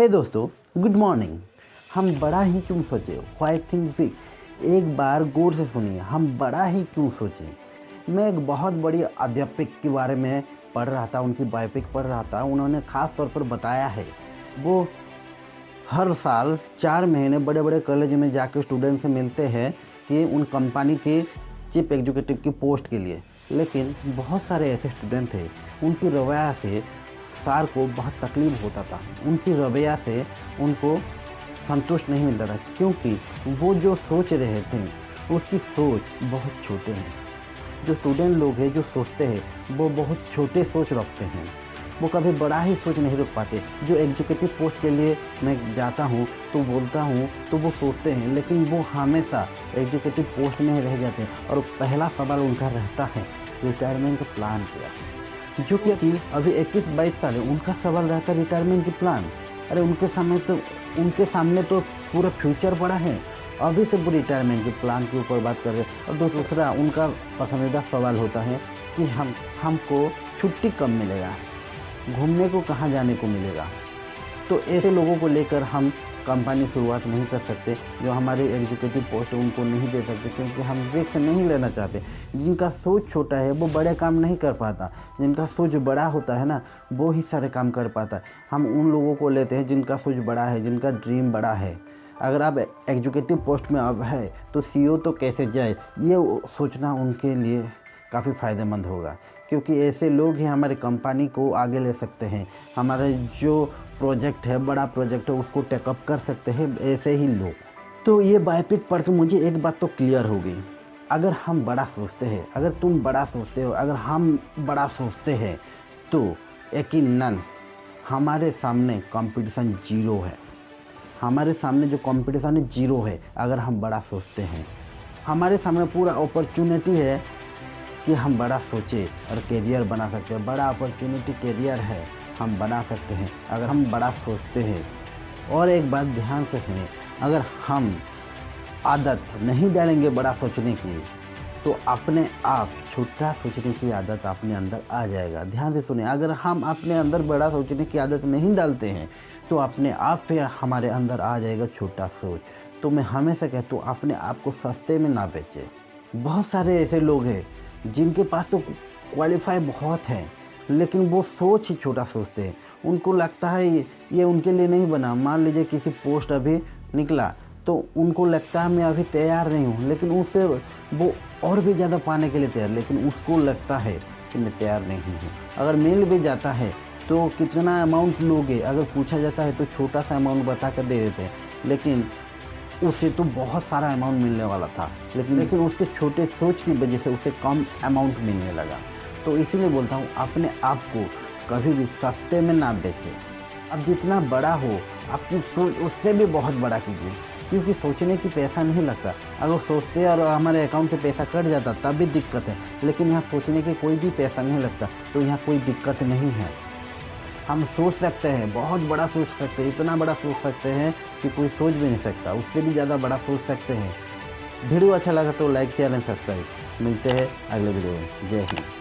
हे दोस्तों, good morning. हम बड़ा ही क्यों सोचे, व्हाई थिंक बिग। एक बार गौर से सुनिए, हम बड़ा ही क्यों सोचे। मैं एक बहुत बड़ी अध्यापक के बारे में पढ़ रहा था, उनकी बायोपिक पढ़ रहा था। उन्होंने ख़ास तौर पर बताया है वो हर साल 4 महीने बड़े बड़े कॉलेज में जाकर स्टूडेंट से मिलते हैं कि उन कंपनी के चीफ एग्जीक्यूटिव की पोस्ट के लिए। लेकिन बहुत सारे ऐसे स्टूडेंट थे, उनकी रवैया से सर को बहुत तकलीफ़ होता था, उनकी रवैया से उनको संतुष्ट नहीं मिलता था, क्योंकि वो जो सोच रहे थे उसकी सोच बहुत छोटे हैं। जो स्टूडेंट लोग हैं जो सोचते हैं वो बहुत छोटे सोच रखते हैं, वो कभी बड़ा ही सोच नहीं रख पाते। जो एग्जीक्यूटिव पोस्ट के लिए मैं जाता हूँ तो बोलता हूँ तो वो सोचते हैं, लेकिन वो हमेशा एग्जीक्यूटिव पोस्ट में ही रह जाते हैं। और पहला सवाल उनका रहता है रिटायरमेंट का प्लान क्या, जो कि अभी 21-22 साल है, उनका सवाल रहता है रिटायरमेंट की प्लान। अरे उनके सामने तो पूरा फ्यूचर पड़ा है, अभी से वो रिटायरमेंट के प्लान के ऊपर बात कर रहे हैं। और दूसरा उनका पसंदीदा सवाल होता है कि हमको छुट्टी कब मिलेगा, घूमने को कहाँ जाने को मिलेगा। तो ऐसे लोगों को लेकर हम कंपनी शुरुआत नहीं कर सकते। जो हमारे एग्जीक्यूटिव पोस्ट है उनको नहीं दे सकते, क्योंकि हम रिस्क नहीं लेना चाहते। जिनका सोच छोटा है वो बड़े काम नहीं कर पाता, जिनका सोच बड़ा होता है ना वो ही सारे काम कर पाता है। हम उन लोगों को लेते हैं जिनका सोच बड़ा है, जिनका ड्रीम बड़ा है। अगर आप एग्जीक्यूटिव पोस्ट में अब है तो सीईओ तो कैसे जाए, ये सोचना उनके लिए काफ़ी फ़ायदेमंद होगा, क्योंकि ऐसे लोग ही हमारे कंपनी को आगे ले सकते हैं। हमारे जो प्रोजेक्ट है, बड़ा प्रोजेक्ट है, उसको टेकअप कर सकते हैं ऐसे ही लोग। तो ये बायोपिक पढ़ के मुझे एक बात तो क्लियर हो गई, अगर हम बड़ा सोचते हैं, अगर तुम बड़ा सोचते हो, अगर हम बड़ा सोचते हैं तो यकीनन हमारे सामने कंपटीशन जीरो है। हमारे सामने जो कंपटीशन है जीरो है। अगर हम बड़ा सोचते हैं, हमारे सामने पूरा अपॉर्चुनिटी है कि हम बड़ा सोचें और करियर बना सकते हैं। बड़ा अपॉर्चुनिटी करियर है, हम बना सकते हैं अगर हम बड़ा सोचते हैं। और एक बात ध्यान से सुनिए, अगर हम आदत नहीं डालेंगे बड़ा सोचने की तो अपने आप छोटा सोचने की आदत अपने अंदर आ जाएगा। ध्यान से सुनिए, अगर हम अपने अंदर बड़ा सोचने की आदत नहीं डालते हैं तो अपने आप फिर हमारे अंदर आ जाएगा छोटा सोच। तो मैं हमेशा कहता हूँ अपने आप को सस्ते में ना बेचें। बहुत सारे ऐसे लोग हैं जिनके पास तो क्वालिफाई बहुत है, लेकिन वो सोच ही छोटा सोचते हैं। उनको लगता है ये उनके लिए नहीं बना। मान लीजिए किसी पोस्ट अभी निकला तो उनको लगता है मैं अभी तैयार नहीं हूँ, लेकिन उससे वो और भी ज़्यादा पाने के लिए तैयार, लेकिन उसको लगता है कि मैं तैयार नहीं हूँ। अगर मिल भी जाता है तो कितना अमाउंट लोगे, अगर पूछा जाता है तो छोटा सा अमाउंट बता कर दे देते हैं, लेकिन उसे तो बहुत सारा अमाउंट मिलने वाला था, लेकिन उसके छोटे सोच की वजह से उसे कम अमाउंट मिलने लगा। तो इसीलिए बोलता हूँ अपने आप को कभी भी सस्ते में ना बेचें। अब जितना बड़ा हो आपकी सोच उससे भी बहुत बड़ा कीजिए, क्योंकि सोचने की पैसा नहीं लगता। अगर सोचते और हमारे अकाउंट से पैसा कट जाता तब भी दिक्कत है, लेकिन यहाँ सोचने की कोई भी पैसा नहीं लगता, तो यहाँ कोई दिक्कत नहीं है। हम सोच सकते हैं, बहुत बड़ा सोच सकते हैं, इतना बड़ा सोच सकते हैं कि कोई सोच भी नहीं सकता, उससे भी ज़्यादा बड़ा सोच सकते हैं। वीडियो अच्छा लगा तो लाइक शेयर एंड सब्सक्राइब। मिलते हैं अगले वीडियो में। जय हिंद।